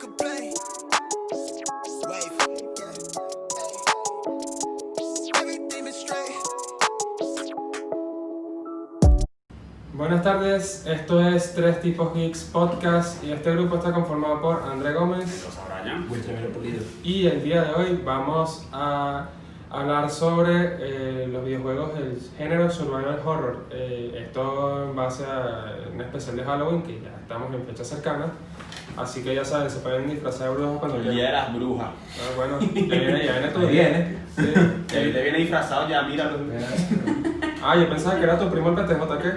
complain. Wave, yeah. Everything is straight. Buenas tardes, esto es Tres Tipos Geeks Podcast y este grupo está conformado por André Gómez y el día de hoy vamos a hablar sobre los videojuegos del género Survival Horror. Esto en base a un especial de Halloween que ya estamos en fecha cercana, así que ya saben, se pueden disfrazar de brujas cuando El día de las brujas. Ah, bueno, ya viene tu Ahí día. viene. Sí. Él te viene disfrazado ya, míralo. Ah, yo pensaba que era tu primo el PTJ, ¿qué?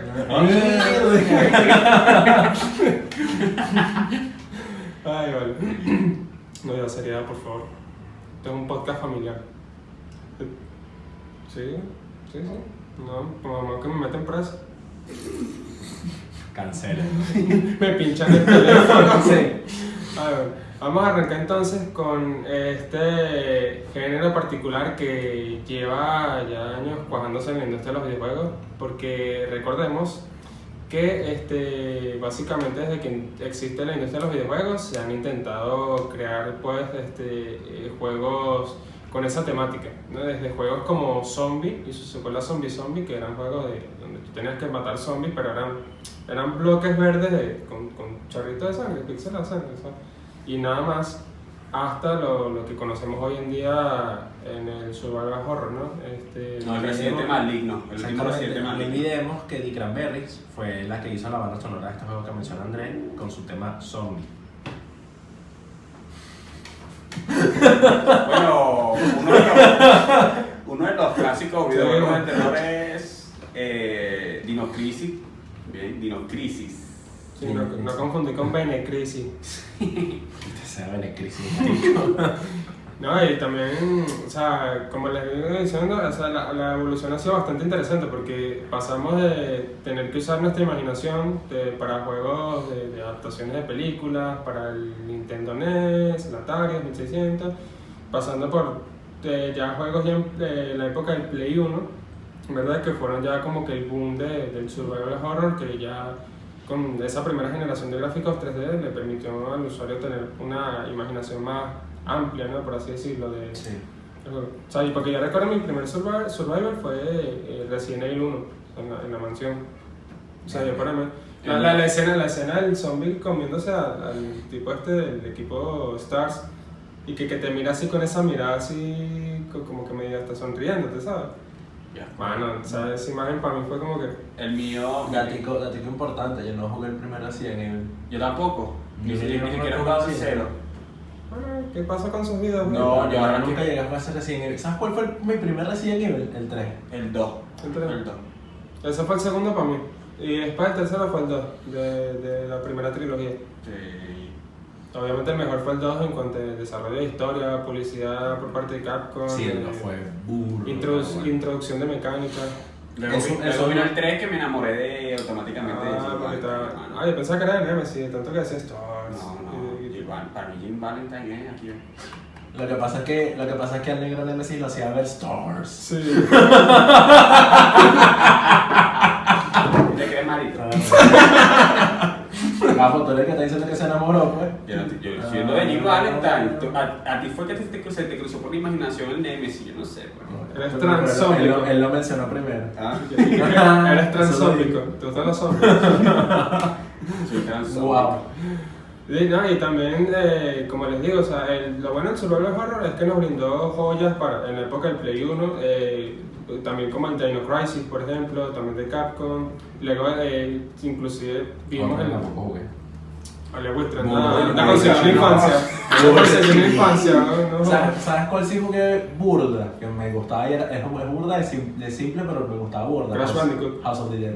Ay, vale. No, ya seriedad, por favor. Esto es un podcast familiar. Sí. No, que me meten preso. Cancela. Me pinchan el teléfono. Sí. A ver, vamos a arrancar entonces con este género particular que lleva ya años cuajándose en la industria de los videojuegos, porque recordemos que básicamente desde que existe la industria de los videojuegos se han intentado crear pues juegos con esa temática, ¿no? Desde juegos como Zombie y su secuela Zombie, que eran juegos donde tú tenías que matar zombies, pero eran bloques verdes con chorritos de sangre, píxeles de sangre, ¿sabes? Y nada más, hasta lo que conocemos hoy en día en el survival horror, ¿no? No, el Residente Maligno. El último Residente No Maligno. olvidemos que Dee Cranberries fue la que hizo la banda sonora de este juego que menciona André con su tema Zombie. Bueno, uno de los clásicos videojuegos de terror es Dino Crisis. Bien, Dino Crisis. Sí, no confundí con Bene Crisis. Se llama el crisis. No, y también, o sea, como les vengo diciendo, o sea, la evolución ha sido bastante interesante porque pasamos de tener que usar nuestra imaginación para juegos de adaptaciones de películas, para el Nintendo NES, el Atari 2600, pasando por ya juegos ya de la época del Play 1, ¿verdad? Que fueron ya como que el boom del survival horror, que ya con esa primera generación de gráficos 3D le permitió al usuario tener una imaginación más amplia, ¿no? Por así decirlo. Sí. O sea, y porque yo recuerdo mi primer survival fue Resident Evil 1 en la mansión. O sea, yo para mí la escena del zombie comiéndose al tipo del equipo Stars y que te mira así con esa mirada así como que medio está sonriéndote, ¿sabes? Ya. Bueno, o sea, esa imagen para mí fue como que... El mío. Datico importante, yo no jugué el primero así en el... Yo tampoco. Ni Yo siquiera no he lo jugado jugué. cero. Bueno, ¿qué pasa con sus vidas? No, yo ahora nunca llegué a jugar ese Resident Evil. ¿Sabes cuál fue mi primer Resident Evil? El 3. El 2. El 2. Ese fue el segundo para mí. Y después el tercero fue el 2, de la primera trilogía. Sí. Obviamente el mejor fue el 2 en cuanto a desarrollo de historia, publicidad por parte de Capcom. Sí, el 2 fue burro. Introducción de mecánica. Luego vino el 3 que me enamoré de automáticamente. Yo pensaba que era de Nemesis, de tanto que hacía Stars. Para mí Jim Valentine es aquí. Lo que pasa es que al negro Nemesis lo hacía ver Stars. Sí. ¿Te crees marito? Gafo, tú eres que está diciendo que se enamoró, pues. Yo siendo de Jim Valentine, a ti fue que se te cruzó por la imaginación el Nemesis, yo no sé. Pues. Eres transómico. Él lo mencionó primero. Eres transómico. ¿Te gustan los zombies? Soy transómico. Wow. Sí, no, y también, como les digo, o sea, lo bueno del survival horror es que nos brindó joyas en la época del Play 1, también como el Dino Crisis, por ejemplo, también de Capcom. Luego, inclusive, vimos el... Una concepción de infancia. Una concepción de infancia, ¿no? ¿Sabes cuál sí jugué burda? Que me gustaba y es burda de simple, pero me gustaba burda. Crash Bandicoot. House of the Dead.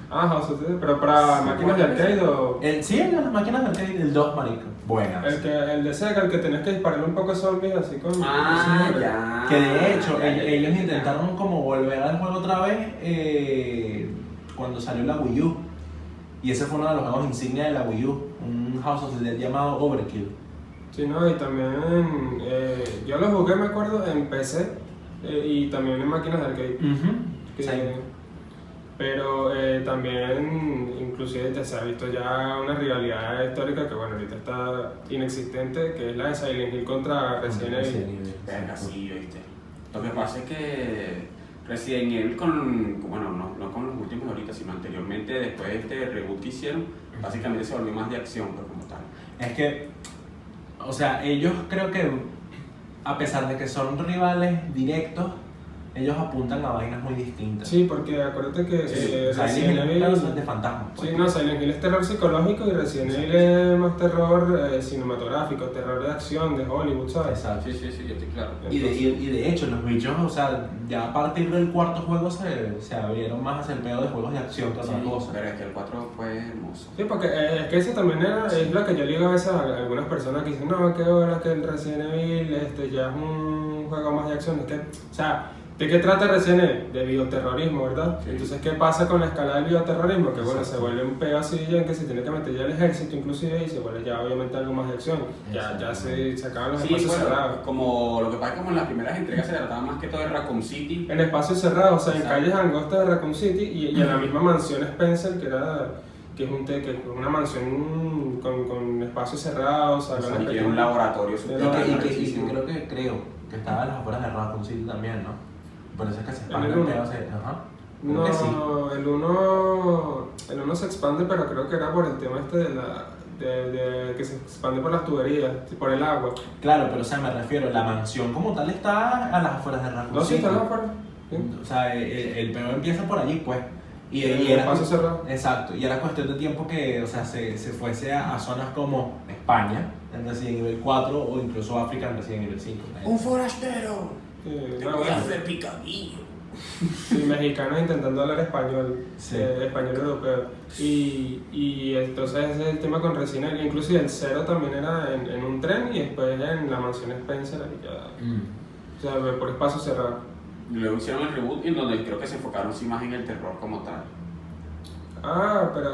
House of the Dead, pero para máquinas de arcade o... Sí, en las máquinas de arcade, el 2, marico. Buenas. El de Sega, el que tenías que dispararle un poco de zombies así con... Ya. Que de hecho, ellos intentaron como volver al juego otra vez cuando salió la Wii U. Y ese fue uno de los juegos insignia de la Wii U, un House of the Dead llamado Overkill. Sí, no, y también yo lo jugué, me acuerdo, en PC y también en máquinas de arcade. Sí. Pero también, inclusive ya se ha visto ya una rivalidad histórica que bueno, ahorita está inexistente, que es la de Silent Hill contra Resident Evil. Venga, sí, ¿viste? Lo que pasa es que Resident Evil bueno, no con los últimos ahorita, sino anteriormente, después de este reboot que hicieron, básicamente se volvió más de acción, pero como tal. Es que, o sea, ellos creo que, a pesar de que son rivales directos, ellos apuntan a vainas muy distintas. Sí, porque acuérdate que Silent Hill es de fantasmas. Sí, no, Silent Hill es terror psicológico y Resident Evil es más terror cinematográfico, terror de acción, de Hollywood, ¿sabes? Exacto. Sí, yo estoy claro. Y de hecho, los bichos, o sea, ya a partir del cuarto juego se abrieron más hacia el pedo de juegos de acción que otra cosa. Pero es que el 4 fue hermoso. Sí, porque es que ese también es lo que yo le digo a veces a algunas personas que dicen, no, qué hora que el Resident Evil ya es un juego más de acción. Es que, o sea, ¿de qué trata Resident Evil? De bioterrorismo, ¿verdad? Sí. Entonces, ¿qué pasa con la escala del bioterrorismo? Que bueno, Exacto. se vuelve un pedo así ya en que se tiene que meter ya el ejército inclusive y se vuelve ya obviamente algo más de acción. Ya se acaban los Sí, espacios bueno, cerrados. como lo que pasa es que como en las primeras entregas se trataba más que todo de Raccoon City. En espacios cerrados, o sea, en Exacto. calles angostas de Raccoon City y en la misma mansión Spencer, que es una mansión con espacios cerrados, Y salones tiene un laboratorio Y súper que creo que estaba a las afueras de Raccoon City también, ¿no? Por eso es que se expande el el uno. pedo. Ajá. Creo No, que sí. el uno se expande, pero creo que era por el tema este de que se expande por las tuberías, por el agua. Claro, pero o sea, me refiero, la mansión como tal está a las afueras de Raccoon No, sí, City. están afuera. ¿Sí? O sea, el pedo empieza por allí, pues. Y El era espacio cerrado. Exacto, y era cuestión de tiempo que, o sea, se fuese a zonas como España en Resident Evil 4 o incluso África en Resident Evil 5. ¡Un forastero! Sí, ¡Te no, voy a bueno. hacer picadillo! Sí, mexicanos intentando hablar español, Sí. español europeo. Y entonces ese es el tema con Resident Evil. Inclusive el 0 también era en un tren y después en la mansión Spencer. Y ya, o sea, por espacio cerrado. Luego hicieron el reboot en donde creo que se enfocaron sí más en el terror como tal. Ah, pero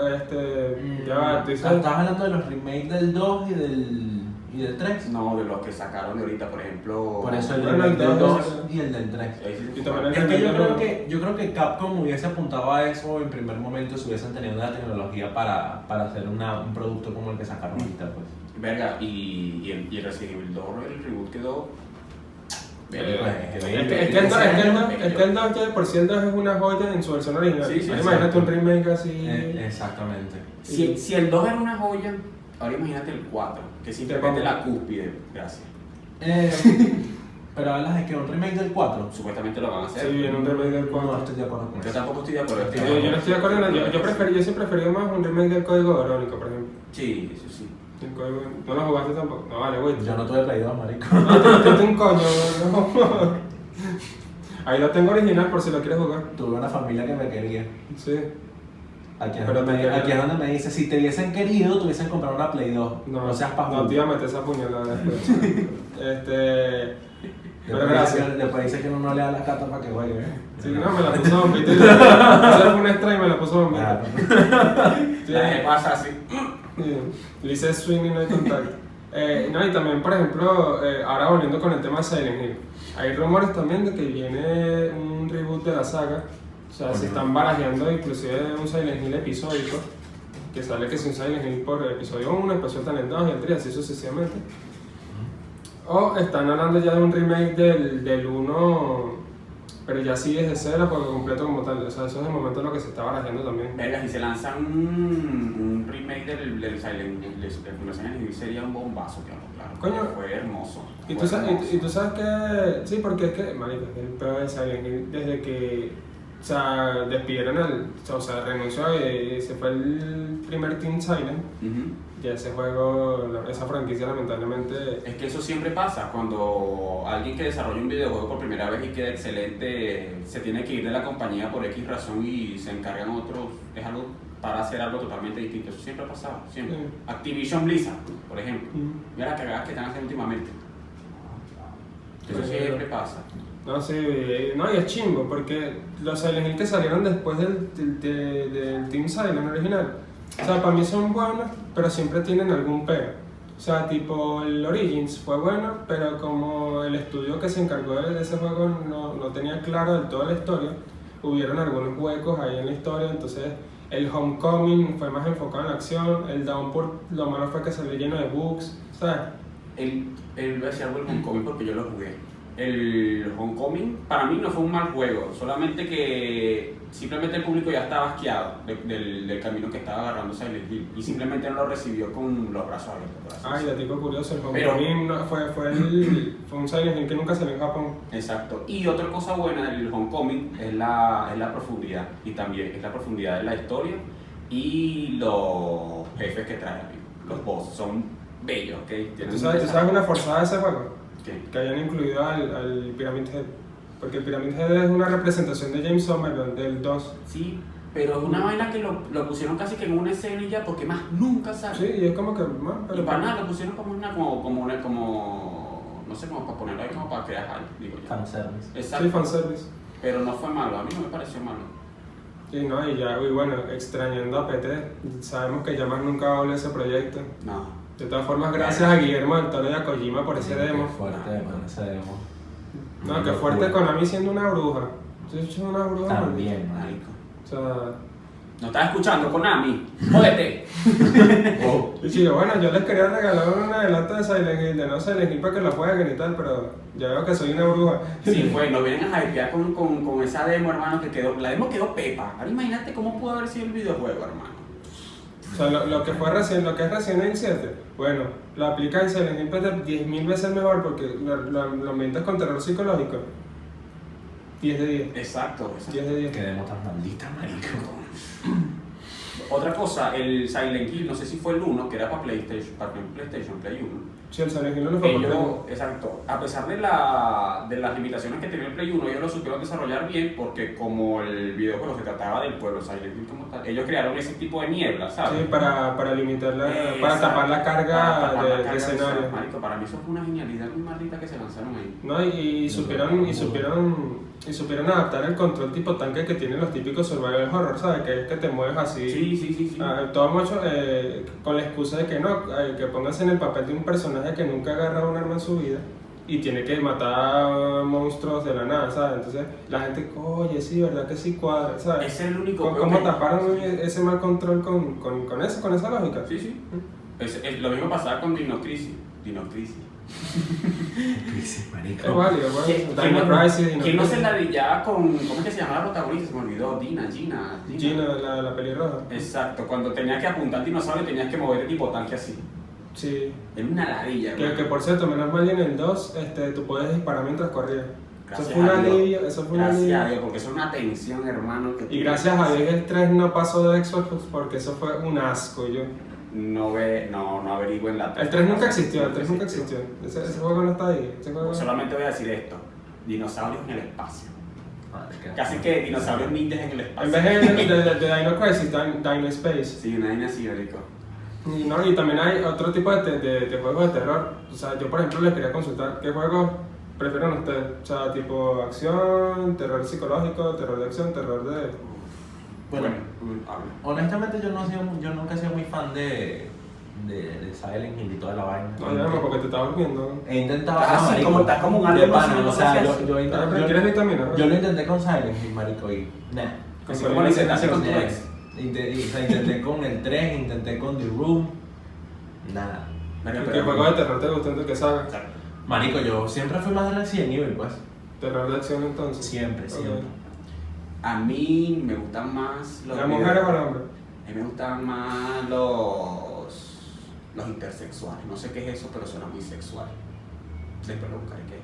ya va, tú dices. Estás hablando de los remakes del 2 y del 3. No, de los que sacaron de ahorita, por ejemplo. Por eso el Bueno, remake el del 2 2 y el del 3. Ahí sí se Y también enfocaron. Es que yo creo que Capcom hubiese apuntado a eso en primer momento si hubiesen tenido la tecnología para hacer un producto como el que sacaron ahorita, pues. Verga, y el Resident Evil 2, el reboot quedó. Es que el 2 ya de por sí el 2 es una joya en su versión original. Sí, sí, Ahora imagínate exacto. un remake así. Exactamente. Si el 2 era una joya, ahora imagínate el 4, que simplemente la cúspide, gracias. Pero hablas de que un remake del 4. Supuestamente lo van a hacer. Sí, viene un remake del No 4. estoy de acuerdo con Yo eso. tampoco estoy de acuerdo. Yo no estoy de acuerdo en yo siempre he preferido más un remake del Código Verónico, por ejemplo. Sí, eso sí. No lo jugaste tampoco. No vale, güey. Yo no tuve Play 2, marico. No te un coño, no. Ahí lo tengo original por si lo quieres jugar. Tuve una familia que me quería. Sí. Aquí es, Pero donde, te- aquí es donde me dice, si te hubiesen querido, te hubiesen comprado una Play 2. No seas no pajudo. te iba a meter esa puñalada después. Pero gracias. Después dice que uno no le da la carta para que juegue. Sí, no, me la puso Bombito. Ese fue un extra y me la puso Bombito. Claro. Sí. La que pasa así. Sí, le hice swing y no hay contacto. No, y también, por ejemplo, ahora volviendo con el tema de Silent Hill, hay rumores también de que viene un reboot de la saga. O sea, se están barajeando inclusive un Silent Hill episódico, que sale que es un Silent Hill por episodio 1, después sueltan el 2 y el 3, así sucesivamente. O están hablando ya de un remake del 1, pero ya sí desde cero, por completo como tal. O sea, eso es el momento en lo que se está barajeando también. Verga, si se lanza un remake del Silent Hill, del Silent Hill sería un bombazo, claro. Coño. Fue hermoso. Y fue hermoso. tú sabes que, sí, porque es que, marico, el peor de Silent Hill, desde que, o sea, despidieron o sea, renunció y se fue el primer Team Silent, Ujú. ya ese juego, esa franquicia lamentablemente, Es que eso siempre pasa, cuando alguien que desarrolla un videojuego por primera vez y queda excelente, se tiene que ir de la compañía por X razón y se encargan otros, es algo para hacer algo totalmente distinto. Eso siempre ha pasado, siempre. Sí. Activision Blizzard, por ejemplo. Mm. Mira las cagadas que están haciendo últimamente. Eso siempre pasa. no sé, no, y es chimbo, porque los Silent Hill que salieron después del Team Silent original, o sea, para mí son buenos, pero siempre tienen algún pero. O sea, tipo el Origins fue bueno, pero como el estudio que se encargó de ese juego no tenía claro del todo la historia, hubieron algunos huecos ahí en la historia, entonces el Homecoming fue más enfocado en la acción, el Downpour lo malo fue que salió lleno de bugs, ¿sabes? Voy a decir algo del Homecoming porque yo lo jugué. El Homecoming para mí no fue un mal juego, solamente que simplemente el público ya estaba asqueado del camino que estaba agarrando Silent Hill y simplemente no lo recibió con los brazos abiertos. por así Ay, decirlo. datico curioso, el Pero- Homecoming fue un Silent Hill que nunca salió en Japón. Exacto. Y otra cosa buena del Homecoming es la profundidad. Y también es la profundidad de la historia y los jefes que trae, amigo. Los boss son bellos, ¿ok? Tienen ¿Tú sabes una forzada de ese juego? ¿Qué? Que hayan incluido al Pyramid Head. Porque el Pyramid Head es una representación de James Somerville del 2. Sí, pero es una vaina que lo pusieron casi que en una escena y ya, porque más nunca sale. Sí, y es como que más, Y para nada, lo pusieron como no sé, como para ponerlo ahí, como para crear hype, digo yo. Fanservice. Exacto. Sí, fanservice. Pero no fue malo, a mí no me pareció malo. Y no, y bueno, extrañando a PT, sabemos que ya más nunca va a volver ese proyecto. No. De todas formas, gracias a Guillermo del Toro y a Kojima por ese demo. Qué fuerte, man, ese demo. No, que fuerte Konami siendo una bruja. ¿Sí es una bruja? También, man. Marico. O sea, ¿No estás escuchando, Konami? ¡Jódete! Oh, y chico, bueno, yo les quería regalar un adelanto de Silent Hill, de no Silent Hill para que lo jueguen y tal, pero ya veo que soy una bruja. Sí, pues nos vienen a hypear con esa demo, hermano, que quedó. La demo quedó pepa. Ahora imagínate cómo pudo haber sido el videojuego, hermano. O sea, lo que es Resident Evil 7, bueno, lo aplica en Silent Hill PT 10.000 veces mejor porque lo ambientas con terror psicológico. 10 de 10. Exacto. 10 de 10. qué demo tan maldita, marico. Otra cosa, el Silent Hill, no sé si fue el 1, que era para PlayStation, Play 1. Sí, el Silent Hill no lo fue Ellos, por exacto, a pesar de las limitaciones que tenía el Play 1, ellos lo supieron desarrollar bien porque como el videojuego se trataba del pueblo Silent Hill como tal, ellos crearon ese tipo de niebla, ¿sabes? Sí, para limitar Exacto. para tapar la carga Para tapar la de carga escenario. Marico, para mí eso fue una genialidad muy maldita que se lanzaron ahí. No, y supieron adaptar el control tipo tanque que tienen los típicos survival horror, ¿sabes? Que es que te mueves así. Sí. Todo mucho con la excusa de que no, que pongas en el papel de un personaje que nunca ha agarrado un arma en su vida y tiene que matar monstruos de la nada, ¿sabes? Entonces la gente, oye, sí, ¿verdad que sí cuadra? ¿Sabes? Ese es el único ¿Cómo juego que- taparon ese mal control con esa lógica? Sí. Lo mismo pasaba con Dino Crisis. Crisis, Es marico. válido, ¿Quién bueno. Dino Crisis, Dino ¿Quién no se Crisis. ladillaba con. ¿Cómo es que se llama la protagonista? Se me olvidó. Gina. Gina, la pelirroja. Exacto, cuando tenías que apuntar al dinosaurio tenías que moverte tipo tanque así. Sí. Era una ladilla, Que hermano. por cierto, menos mal y en el 2 tú puedes disparar mientras corrías. Gracias Eso fue un a Dios. alivio, eso fue un Gracias alivio. a Dios, porque eso es una tensión, hermano. Que Y gracias a Dios el 3 no pasó de Xbox porque eso fue un asco. No averigüen la El 3 nunca existió, el 3 nunca existió. Ese juego no está ahí. Ese juego... Solamente voy a decir esto: dinosaurios en el espacio. Marica. Casi que dinosaurios ninjas en el espacio. En vez de Dino Crisis, Dino Space. Sí, una vaina así, rico. Y también hay otro tipo de juegos de terror. O sea, yo por ejemplo les quería consultar qué juegos prefieren ustedes. O sea, tipo acción, terror psicológico, terror de acción, terror de... Bueno, habla. honestamente yo nunca he sido muy fan de Silent Hill y toda la vaina. No, ya no, porque te estás durmiendo. He intentado. Ah, sí, marico, como estás como un alien, de pana, no sé, o sea, no sé. ¿Quieres vitamina? yo lo intenté con Silent Hill, marico, y nah. Así como lo intentaste con tu Nah. ex. Intenté con el 3, intenté con The Room, nada. ¿Qué juego de terror te gusta entonces que saga? Marico, yo siempre fui más de Resident Evil, pues. Terror de acción entonces. Siempre. A mí me gustan más los. ¿Las mujeres o los hombres? A mí me gustan más los intersexuales. No sé qué es eso, pero suena muy sexual. Después lo buscaré qué.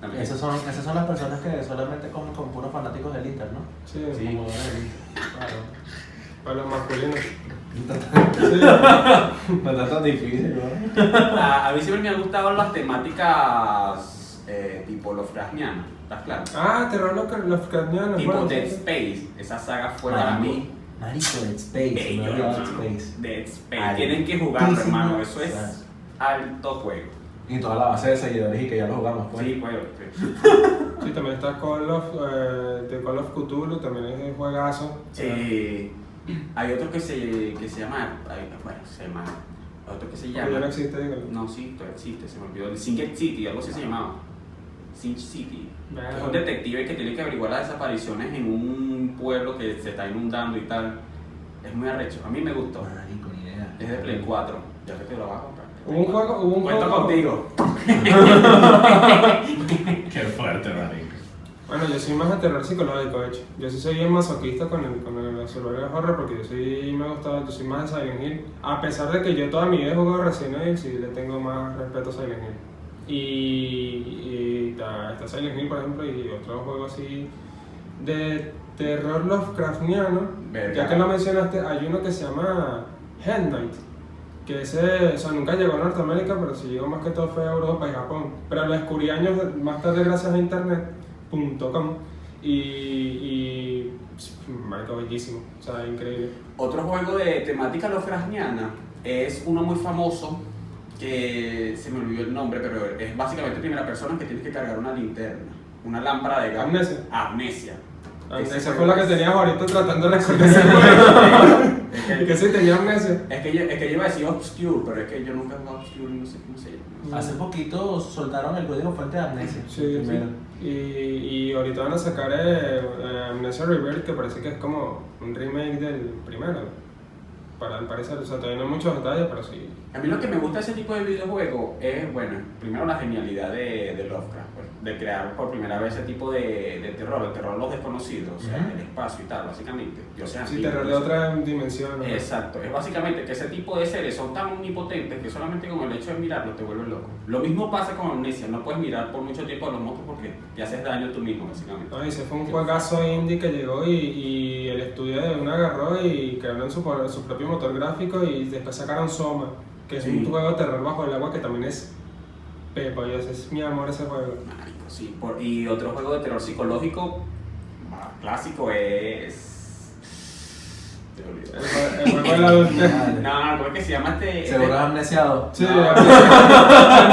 También. Esas son las personas que solamente comen con puros fanáticos del Inter, ¿no? Sí, Sí. Como del Inter. Claro. para los masculinos. No está tan difícil, ¿no? A mí siempre me han gustado las temáticas tipo Lovecraftianas, ¿estás claro? Ah, terror Lovecraftiano. Tipo bueno, Dead sí. Space, esa saga fue para mí Marico, Dead Space. bello, me olvidé Dead hermano. Space. Dead Space, Altísimo. tienen que jugarlo, hermano, eso es alto juego. Y toda la base de seguidores y que ya lo jugamos, pues. Sí, juego. Sí, también está Call of Cthulhu, también es un juegazo. Hay otro que se llama, otro que se Ya no llama, existe, dígalo. no, sí, todavía existe, se me olvidó, el Singet City, algo así se llamaba. Sin City. Bueno. Es un detective que tiene que averiguar las desapariciones en un pueblo que se está inundando y tal. Es muy arrecho, a mí me gustó. Marico, ni idea. Es de Play 4, ya que te lo vas a comprar. Hubo un Cuento juego contigo. Qué fuerte, marico. Bueno, yo soy más de terror psicológico, de hecho. Yo sí soy bien masoquista con el survival horror porque yo soy más de Silent Hill. A pesar de que yo toda mi vida he jugado Resident Evil, sí le tengo más respeto a Silent Hill. Y está Silent Hill, por ejemplo, y otros juegos así de terror Lovecraftiano. Verga. Ya que lo mencionaste, hay uno que se llama Hell Knight. Que ese, o sea, nunca llegó a Norteamérica, pero sí llegó más que todo fue a Europa y Japón. Pero lo descubrí años más tarde gracias a internet.com y marico, bellísimo, o sea, increíble. Otro juego de temática lovecraftiana es uno muy famoso que se me olvidó el nombre, pero es básicamente primera persona que tienes que cargar una linterna, una lámpara de gas. Amnesia. Amnesia. Esa fue la que tenías ahorita tratando de recordar ese juego. Que sí tenía amnesia. Es que yo iba a decir Obscure, pero es que yo nunca he jugado Obscure y no sé cómo se llama. Hace poquito soltaron el código fuente de Amnesia. Sí, primero. sí. Y ahorita van a sacar Amnesia Rebirth, que parece que es como un remake del primero. Al parecer, o sea, todavía no hay muchos detalles, pero sí. A mí lo que me gusta de ese tipo de videojuegos es, bueno, primero la genialidad de Lovecraft, pues, de crear por primera vez ese tipo de terror, el terror de los desconocidos, o sea, el espacio y tal, básicamente. Sí, terror de otra dimensión, ¿no? Exacto, es básicamente que ese tipo de seres son tan omnipotentes que solamente con el hecho de mirarlos te vuelves loco. Lo mismo pasa con Amnesia, no puedes mirar por mucho tiempo a los monstruos porque te haces daño tú mismo, básicamente. No, y ese fue un juegazo indie que llegó y el estudio de uno agarró y crearon su propio motor gráfico y después sacaron Soma, que es un juego de terror bajo el agua que también es pepa, es mi amor ese juego. Marico, sí, y otro juego de terror psicológico clásico es... Te olvidé. El juego de la adultez. No, ¿cómo es que se llama Seguro es amnesiado. Sí, No.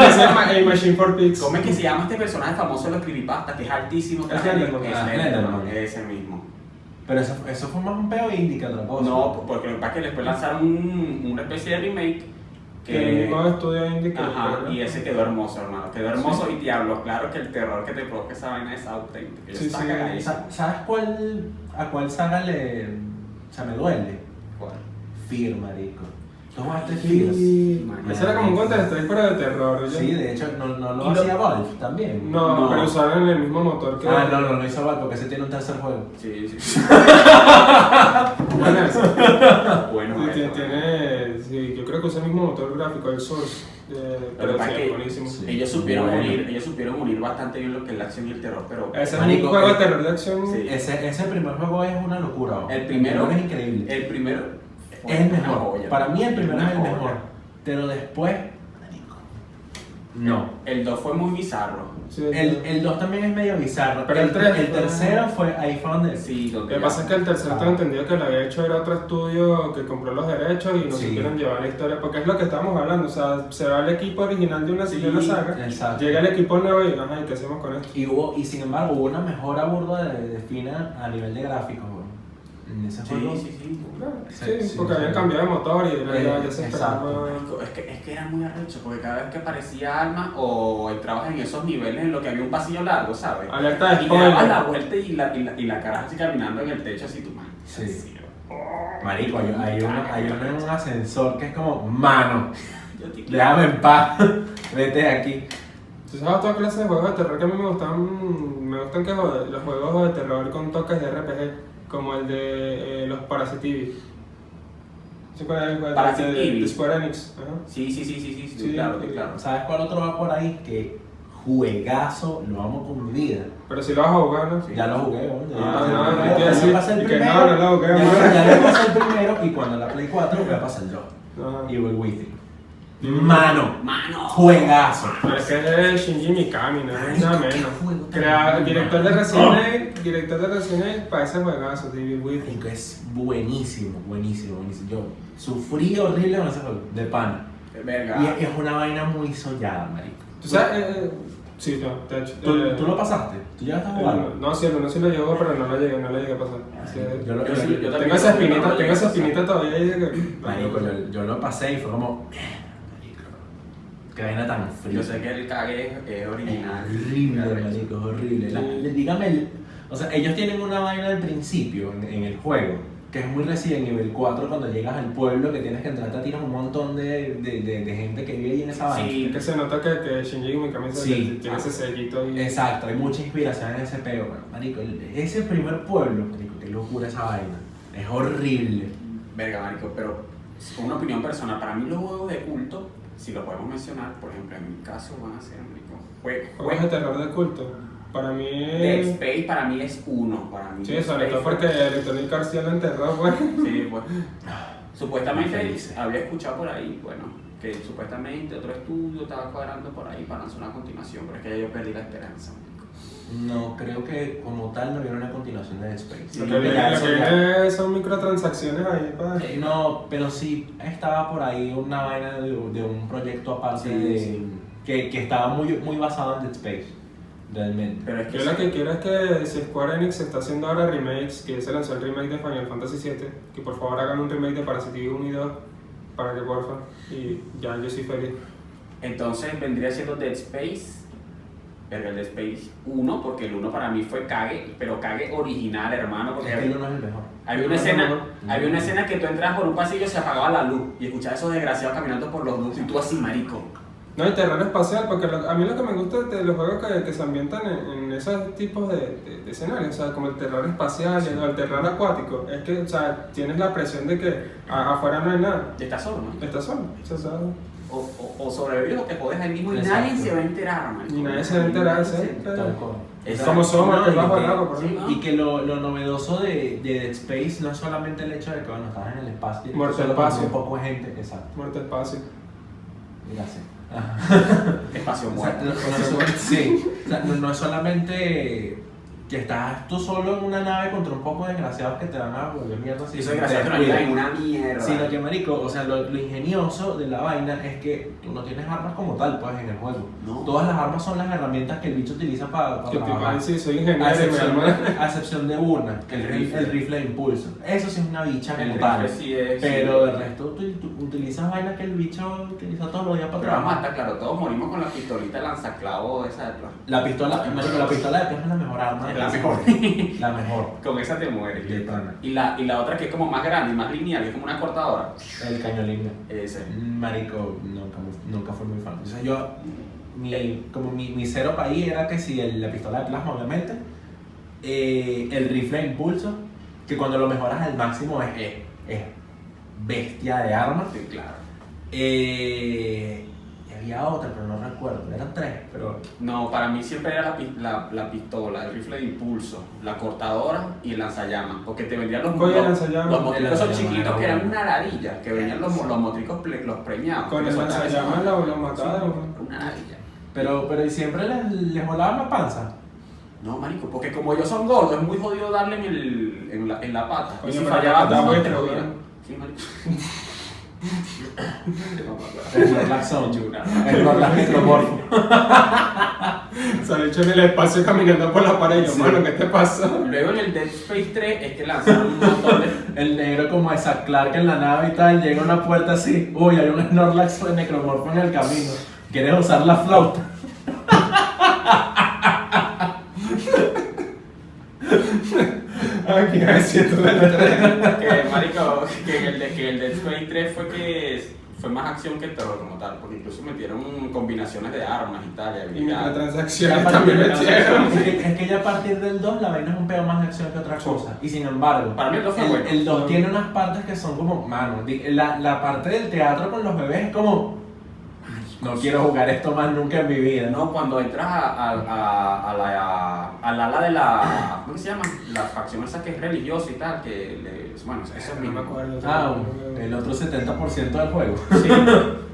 ese es Machine for Pigs. ¿Cómo es que se llama este personaje famoso de los creepypastas que es altísimo? Es Slenderman. Slenderman, ese mismo. Pero eso fue más un peo indie que otra cosa. No, porque lo que pasa es que después lanzaron una especie de remake Que el mismo estudio indie que ajá, y ese quedó hermoso, hermano. Quedó hermoso y diablo. Claro que el terror que te provoca esa vaina es auténtico. Sí, Está sí. cagadísimo. ¿Sabes a cuál saga o sea, me duele? ¿Cuál? Fear, marico. ¿Tú jugaste Fear? Ese era como un Counter-Strike pero de terror. ¿ya? Sí, de hecho, no Y lo lo- hacía Valve también. No, pero usaron el mismo motor que. No hizo Valve porque ese tiene un tercer juego. Sí, sí. Bueno, ese. Bueno, Sí, bueno. sí, yo creo que usa el mismo motor gráfico, el Source. Lo Pero que pasa sí, es que buenísimo. sí. ellos supieron Bueno. unir bastante bien lo que es la acción y el terror, pero Ese es Marico, un juego de terror de acción. sí. Ese primer juego es una locura. El primero es increíble. El primero Es el una mejor. joya. Para mí el primero Una es el joya. mejor. Pero después, marico, no. El 2 fue muy bizarro. Sí, El 2 también es medio bizarro. Pero el tres el fue- tercero fue I Found It. Sí, Lo donde que pasa es que el tercero tengo entendido que lo había hecho era otro estudio que compró los derechos y no Sí. supieron llevar la historia, porque es lo que estamos hablando, o sea, se va el equipo original de una, Sí, de una saga, exacto. llega el equipo nuevo y ajá, ¿y qué hacemos con esto? Y sin embargo hubo una mejora burda de fina a nivel de gráficos, bro. En ese juego. sí. Claro, Sí, sí, sí, porque sí. habían cambiado de motor y ya se exacto. esperaba. Marico, es que era muy arrecho, porque cada vez que aparecía Alma o entrabas en esos niveles en los que había un pasillo largo, ¿sabes? Alerta de Y te dabas spoiler. la vuelta y la cara así caminando en el techo así tu mano. Sí. Marico, hay uno en un ascensor que es como, mano, déjame en paz, vete de aquí. Tú sabes toda clase de juegos de terror que a mí me gustan que los juegos de terror con toques de RPG, como el de los Parasitivi. ¿Sí cuál es el juego? Parasitivi. De Square Enix. Ajá. Sí, claro, claro. ¿Sabes cuál otro va por ahí? Que juegazo, lo amo con mi vida. Pero si lo vas a jugar, ¿no? Ya lo jugué, ¿no? no, Ya decir, pasé el y que primero. no lo jugué, Ya le pasé el primero y cuando la Play 4 voy a pasar el 2. Ajá. Y voy with it. Mano, ¡Mano! juegazo. Pero es que es de Shinji Mikami, no es Marico, nada qué menos. juego tan Director de bueno. Resident Evil para ese juegazo, David Within. Marico, es buenísimo. Yo sufrí horrible con ese juego, de pana. Verga. Y es una vaina muy sollada, marico. ¿Tú sabes? Sí, no, de hecho. ¿Tú lo pasaste? ¿Tú ya estás jugando? No, sí, el uno sí lo llegó, pero no lo llegué a pasar. Sí, Yo lo- Yo sí, yo también. tengo esa espinita todavía ahí de que. Marico, yo lo pasé y fue como... marico, Qué vaina tan fría. Yo sé que el Kage es original. Horrible, marico, es horrible. Dígame, o sea, ellos tienen una vaina al principio en el juego, que es muy Resident Evil 4 cuando llegas al pueblo que tienes que entrar, te tiras un montón de gente que vive ahí en esa vaina. Y que se nota que Shinji Mikami Sí. tiene ese sellito ahí. Exacto, hay mucha inspiración en ese peo, marico. Ese primer pueblo, marico, qué locura esa vaina. Es horrible. Verga, marico, pero con una opinión personal, para mí los juegos de culto, si lo podemos mencionar, por ejemplo, en mi caso van a ser, marico, Juegos de terror de culto. Para mí Dead Space para mí es uno, para mí. Sí, Dead sobre todo Space porque Electronic Arts ya lo enterró, pues. Sí, pues. Supuestamente Felices. había escuchado por ahí, bueno, que supuestamente otro estudio estaba cuadrando por ahí para lanzar una continuación, pero es que ya yo perdí la esperanza. No, creo que como tal no vieron una continuación de Dead Space. Sí, Lo lo que que ya viene son microtransacciones ahí, pues. No, pero sí estaba por ahí una vaina de un proyecto aparte Sí. Que estaba muy basado en Dead Space, realmente. Pero es que Yo lo que quiero es que si Square Enix está haciendo ahora remakes, que se lanzó el remake de Final Fantasy VII, que por favor hagan un remake de Parasite Eve 1 y 2, para que porfa, y ya yo soy feliz. entonces vendría siendo Dead Space, pero el Dead Space 1, porque el 1 para mí fue Kage, pero Kage original, hermano, porque Es que el uno es el mejor. había una escena que tú entras por un pasillo y se apagaba la luz y escuchabas a esos desgraciados caminando por los ductos y tú así, marico. No, y terror espacial, porque a mí lo que me gusta de los juegos que se ambientan en esos tipos de escenarios, o sea, como el terror espacial o el terror acuático, es que, o sea, tienes la presión de que afuera no hay nada, Y estás solo, ¿no? estás solo, o sea, O sobrevives o te jodes ahí mismo y Exacto. nadie se va a enterar, marico. y nadie se va a enterar, ¿sí? Tal cual. Exacto. Como somos, que No, bajo y el que- agua, por sí, ejemplo. ¿no? Y que lo novedoso de Dead Space no es solamente el hecho de que, bueno, estás en el espacio, Muerte solo espacio. con un poco de gente, exacto. Muerte espacio. Gracias. Espacio O sea, muerto. sí, o sea, no es solamente que estás tú solo en una nave contra un poco de desgraciados que te van a volver mierda Y si eso te es gracioso, descuidas. en una mierda. Sino que, marico, o sea, lo ingenioso de la vaina es que tú no tienes armas como tal, pues, en el juego. No. Todas las armas son las herramientas que el bicho utiliza para Que tipo, trabajar. ay, sí, soy A ingeniero y me excepción, armo- a excepción de una, que El es rifle. el rifle de impulso. Eso sí es una bicha El como tal. rifle sí es. Pero sí. el resto tú utilizas vainas que el bicho utiliza todos los días para Pero vamos a trabajar. estar claro, todos morimos con la pistolita lanzaclavo esa de plástico. La pistola de plasma es la mejor arma. Es la mejor. La mejor. Con esa te mueres. De pana. Y la otra que es como más grande y más lineal, que es como una cortadora. El cañón limpio. Ese. Marico, nunca fui muy fan. O sea, yo, mi cero país era que si la pistola de plasma, obviamente, el rifle de impulso, que cuando lo mejoras al máximo es bestia de armas. Sí, claro. Y había otra, pero no recuerdo. Eran tres, pero No, para mí siempre era la pistola, el rifle de impulso, la cortadora y el lanzallamas. Porque te vendían los Oye, el los lanzallamas. motricos El esos lanzallamas chiquitos que era eran bueno. una ladilla, que venían los motricos los preñados. Con que el soltaban esa lanzallamas mano. lo mataron. Sí, una ladilla. pero y siempre les volaban la panza. No, marico, porque como ellos son gordos, es muy jodido darle en la pata. Coño, y si pero fallaba está uno, bueno, te jodía. ¿no? Sí, marico. El Snorlax Zone. Chura. El Snorlax Necromorpho. Se ha hecho en el espacio caminando por la pared. Y yo, Sí. mano, ¿qué te pasó? Luego en el Dead Space 3 es que lanzaron un montón de... El negro como Isaac Clarke en la nave y tal, llega a una puerta así, uy, hay un Snorlax de Necromorpho en el camino. ¿Quieres usar la flauta? Aquí me siento del 3. que marico, que el Dead Space 3 fue más acción que terror como tal, porque incluso metieron combinaciones de armas y tal, y Y habilidades. microtransacciones también metieron. Es que ya a partir del 2 la vaina es un pedo más de acción que otra cosa. Y sin embargo, Para mí el 2 fue bueno. el 2 tiene unas partes que son como, mano, la parte del teatro con los bebés es como, no quiero jugar esto más nunca en mi vida. No, cuando entras al ala de la... ¿Cómo se llama? La facción esa que es religiosa y tal, bueno, eso es No mismo. me acuerdo. Ah, el otro 70% del juego. Sí,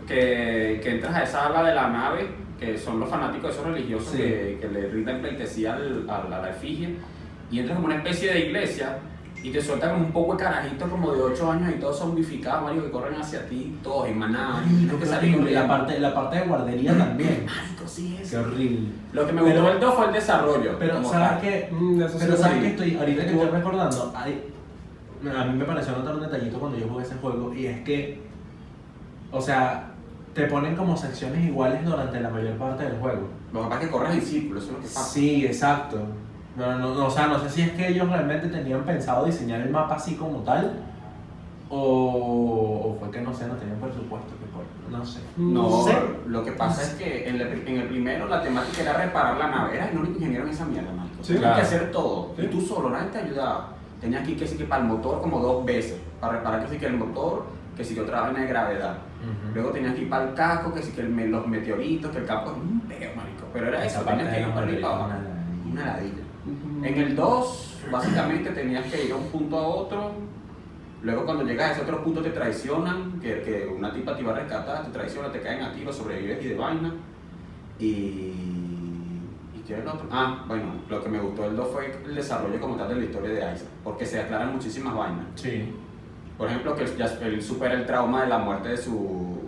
que entras a esa ala de la nave, que son los fanáticos de esos religiosos Sí. que le rindan pleitesía a la efigie, y entras como una especie de iglesia y te sueltan como un poco de carajitos como de 8 años y todos zombificados, marico, que corren hacia ti, todos en manada. Marico, que qué salen horrible. corriendo. La parte de guardería también. Marico, sí es. Qué horrible. Lo que me gustó Pero- del 2 fue el desarrollo. Pero como ¿sabes tal. qué? Eso Pero sí, ¿sabes sí. qué estoy? Ahorita que estoy recordando, a mí me pareció notar un detallito cuando yo jugué ese juego y es que, o sea, te ponen como secciones iguales durante la mayor parte del juego. Lo que pasa es que corres en círculo, eso es lo que pasa. Sí, exacto. O sea, no sé si es que ellos realmente tenían pensado diseñar el mapa así como tal, o fue que no sé, no tenían presupuesto, no sé. No, sé. lo que pasa es que en el primero la temática era reparar la nave. Eras el único ingeniero en esa mierda, marico. Sí, Tenías claro. que hacer todo. Sí. Y tú solo, nadie te ayudaba. Tenías que ir que sí que para el motor como 2 veces. Para reparar que sí que el motor, que sí que otra vaina de gravedad. Ujú. Luego tenías que ir para el casco, que sí que los meteoritos, que el casco es un peo, marico. Pero era Esa eso, parte tenías que de ir los para arriba y para meteoritos, abajo. una Una ladilla. En el 2, básicamente tenías que ir a un punto a otro. Luego cuando llegas a ese otro punto te traicionan, que una tipa te iba a rescatar, te traiciona, te caen a tiro, sobrevives y de vaina. ¿Y qué es el otro? Ah, bueno, lo que me gustó del 2 fue el desarrollo como tal de la historia de Isaac, porque se aclaran muchísimas vainas. Sí. Por ejemplo, que él supera el trauma de la muerte de su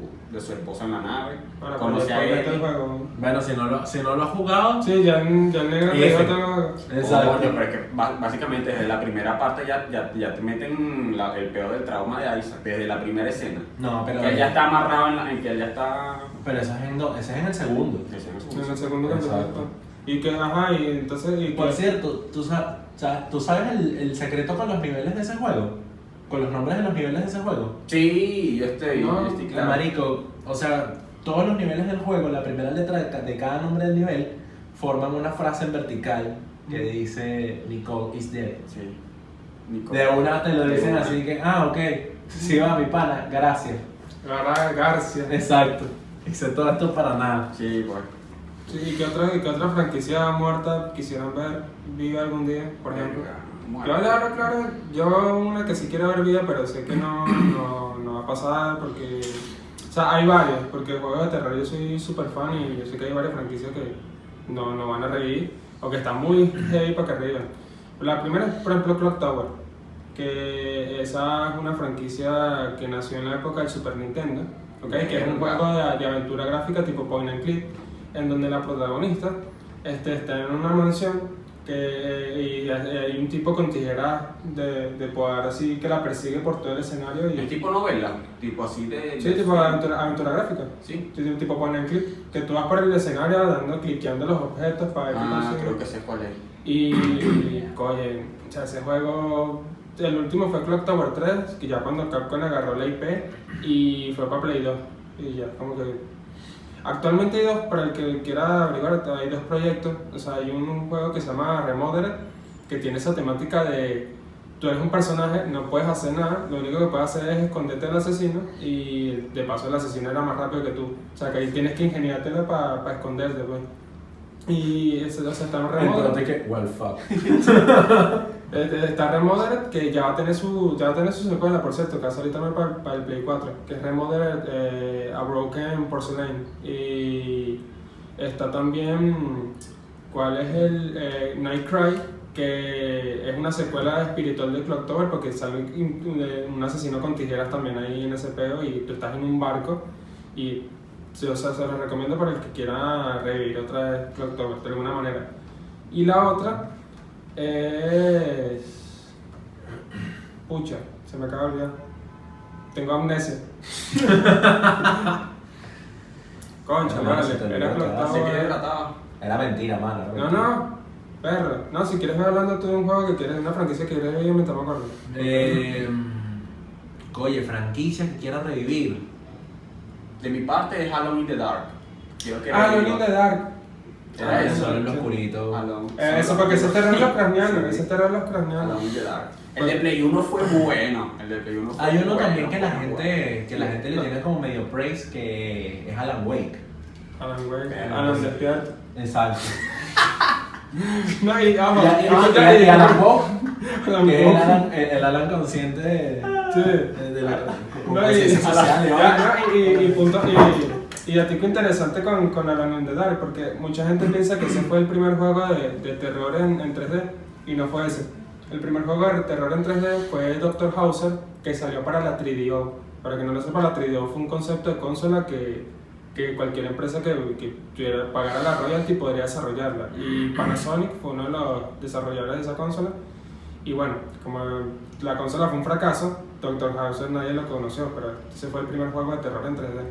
esposa en la nave, Para conoce a poder el Ellie. juego. Bueno, si no lo has jugado, Sí, ya el negro F. me dijo todo. exacto. Coño, pero es que básicamente desde la primera parte ya te meten el peor del trauma de Isaac, desde la primera escena. No, pero Que él ya está amarrado en que él ya está... Pero ese es en el segundo. En el segundo Exacto. campeonato. Y que, ajá, y entonces. Y Por que, cierto, ¿tú sabes el secreto con los niveles de ese juego? ¿Con los nombres de los niveles de ese juego? Sí, yo estoy claro. Marico, o sea, todos los niveles del juego, la primera letra de cada nombre del nivel, forman una frase en vertical que dice Nicole is dead. Sí. Nico. De una te lo De dicen una. así que, ok, sí va mi pana, gracias. Agarra Garcia. Exacto. Hice todo esto para nada. Sí, bueno. Sí, ¿y qué otra franquicia muerta quisieran ver viva algún día, por ejemplo? Claro, yo una que sí quiero ver viva, pero sé que no va a pasar porque... O sea, hay varias, porque juegos de terror yo soy súper fan y yo sé que hay varias franquicias que no van a revivir o que están muy heavy para que revivan. La primera es, por ejemplo, Clock Tower, que esa es una franquicia que nació en la época del Super Nintendo, ¿okay? Que es un juego de aventura gráfica tipo point and click, en donde la protagonista está en una mansión y hay un tipo con tijeras de poder así que la persigue por todo el escenario. ¿Es tipo novela? Tipo así de... Sí, tipo aventura gráfica. Sí. Sí, tipo point and click, que tú vas por el escenario cliqueando los objetos para ver qué consigues. Creo que sé cuál es. Y oye, o sea, ese juego, el último fue Clock Tower 3, que ya cuando Capcom agarró la IP y fue para Play 2. Y ya, como que... Actualmente hay dos, para el que quiera averiguar, hay dos proyectos. O sea, hay un juego que se llama Remodeled, que tiene esa temática de... Tú eres un personaje, no puedes hacer nada, lo único que puedes hacer es esconderte del asesino y de paso el asesino era más rápido que tú. O sea, que ahí tienes que ingeniártela para esconderte, pues. Y o sea, está Remodeled. Entonces que, well, fuck. Está Remodeled, que ya va a tener su secuela, por cierto, que va a salir también para el Play 4, que es Remodeled A Broken Porcelain. Y está también, ¿cuál es el Nightcry? Que es una secuela espiritual de Clock Tower, porque sale un asesino con tijeras también ahí en ese pedo y tú estás en un barco y... O sea, se los recomiendo para el que quiera revivir otra vez Clock Tower de alguna manera. Y la otra es... Pucha, se me acaba de olvidar. Tengo amnesia. Concha, No, vale, se te olvidó era Clock que Así que Tower. trataba. Era mentira, mano. era No, mentira. no, perro. No, si quieres ver hablando tú de un juego que quieres, una franquicia que quieres revivir, me estamos acordando. Oye, franquicia que quiera revivir. De mi parte es Halo in the Dark. Quiero que Ah, reviva. Lone in the Dark. Era eso. Solo en lo sí. oscurito. Eso, porque ese terror los craneanos, Sí. ese terror los craneanos. Halo in the Dark. El de Play 1 fue bueno. El de Play 1 fue Hay uno bueno, también que la bueno, gente le tiene como medio praise, que es Alan Wake. Alan Wake, Pero, Alan sí. despierto. Exacto. No, y vamos. Y Alan Wake, Alan que es Wake. el Alan consciente Sí. de la No, conciencia social. y a ti qué interesante con Alone in the Dark, porque mucha gente piensa que ese fue el primer juego de terror en 3D y no fue ese. El primer juego de terror en 3D fue Dr. Hauser, que salió para la 3DO. Para que no lo sepa, la 3DO fue un concepto de consola que cualquier empresa que pagara la royalty podría desarrollarla. Y Panasonic fue uno de los desarrolladores de esa consola. Y bueno, como la consola fue un fracaso, Dr. Hauser nadie lo conoció, pero ese fue el primer juego de terror en 3D.